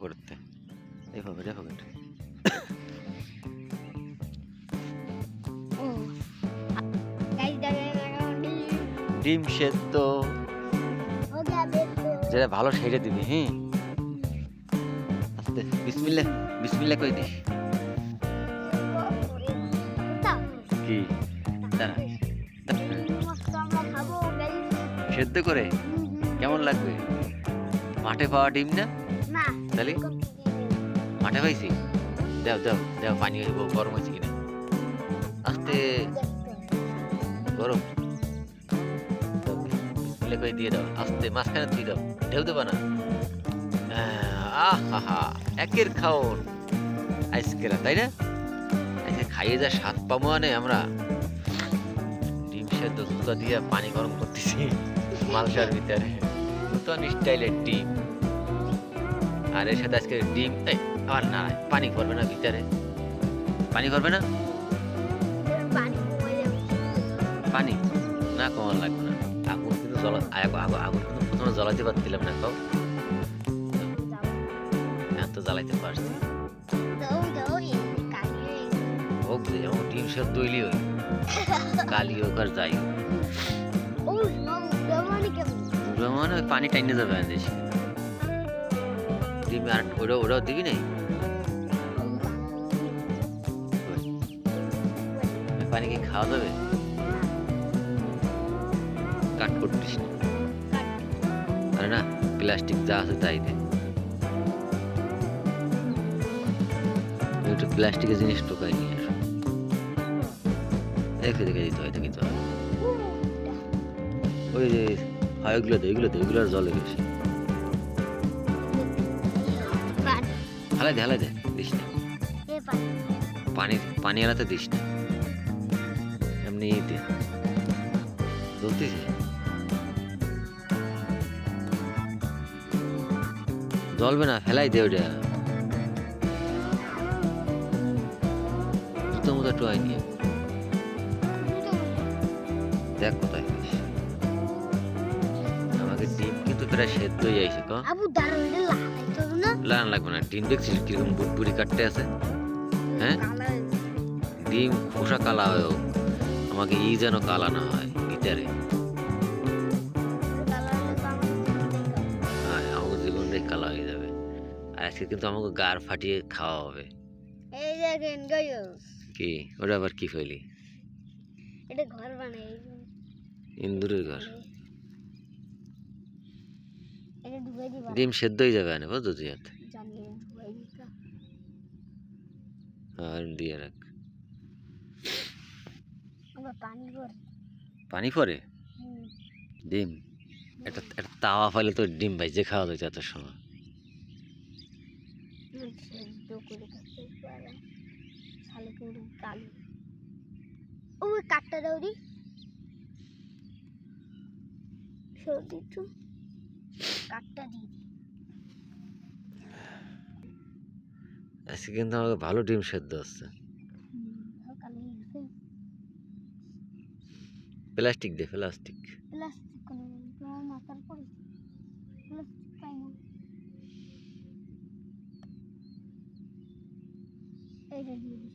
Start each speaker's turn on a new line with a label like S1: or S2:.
S1: করতে এইভাবে রেখো কিন্তু ডিম সেদ্ধ যেটা ভালো সেরে দিবি। হ্যাঁ, আস্তে বিসমিল্লাহ বিসমিল্লাহ কই দিস। কি দাঁড়া, সেদ্ধ করে কেমন লাগবে? মাঠে পাওয়া ডিম না? তাহলে মাঠে পাইছি। দাও দাও দাও, পানি হইব, গরম হয়েছে কিনা। আস্তে গরম বিসমিল্লাহ কই দিয়ে দাও, আস্তে মাঝখানে তুই দাও, ঢেউ দেবা না। আহা, একের খাওন আইসকেরা, তাই না? আজকে খাইয়ে যা স্বাদ পাবো মানে আমরা। ডিম সেদ্ধ দুধ দিয়ে পানি গরম করতেছি মালসার ভিতরে, নতুন স্টাইলের ডিম। আর এর সাথে আজকে ডিম আর না, পানি করবে না ভিতরে, পানি করবে না, পানি না কমান লাগবে না। আগুন কিন্তু আগুন কিন্তু প্রথমে জ্বলাইতে পারছিলাম না, কাউ এত জ্বালাইতে পারছি। হোক যে আমার ডিম সেদ্ধ হইলি ওই কালি হোক আর যাই হোক, মানে ওই পানি টাইনে যাবে দেশ ডিম। আর ওরাও দিবি নাই, পানি কি খাওয়া যাবে? কাট করতিস না, আরে না, প্লাস্টিক যা আছে তাই দে, একটু প্লাস্টিকের জিনিস টোকাই নিয়ে আসো, দেখে দেখে দিতে হয়, দিতে হয়। ওই যে হয় ওগুলো দে, এগুলো আর জলে বেশি হালাই দে দিস না, পানি আলাতে দিস না, এমনি দে, জ্বলতেছে জ্বলবে না, ফেলাই দে ওটা, জুতো মতো টোয়াই নিয়ে দেখ কোথায় ফিস। আমাকে ডিম কিন্তু প্রায় সেদ্ধ হয়ে যাইছে, লাগান লাগবে না। ডিম দেখছিস কিরকম বুটবুড়ি কাটতে আছে? হ্যাঁ, ডিম খোসা কালা হয়, আমাকে যেন কালা না হয় ভিতরে। হ্যাঁ, আমাকে জীবনটাই কালা হয়ে যাবে। আর আজকে কিন্তু আমাকে গার ফাটিয়ে খাওয়া হবে। কি ওটা আবার কি ফেলি?
S2: এটা ঘর বানাই,
S1: ইন্দুরের ঘর। ডিম সেদ্ধ হয়ে যাবে না, বুঝছো তুই? আর দিয়ে রাখ, পানি পরে ডিম একটা তাওয়া ফেলে তো ডিম ভাইজে খাওয়া যায় এত সময়।
S2: কাঠটা দাও দি, কাঠটা দিয়ে দি।
S1: আজকে কিন্তু আমাকে ভালো ডিম সেদ্ধ হচ্ছে। প্লাস্টিক দে, প্লাস্টিক
S2: মাথার পরে প্লাস্টিক পাই না, এইটা দিয়ে দিস।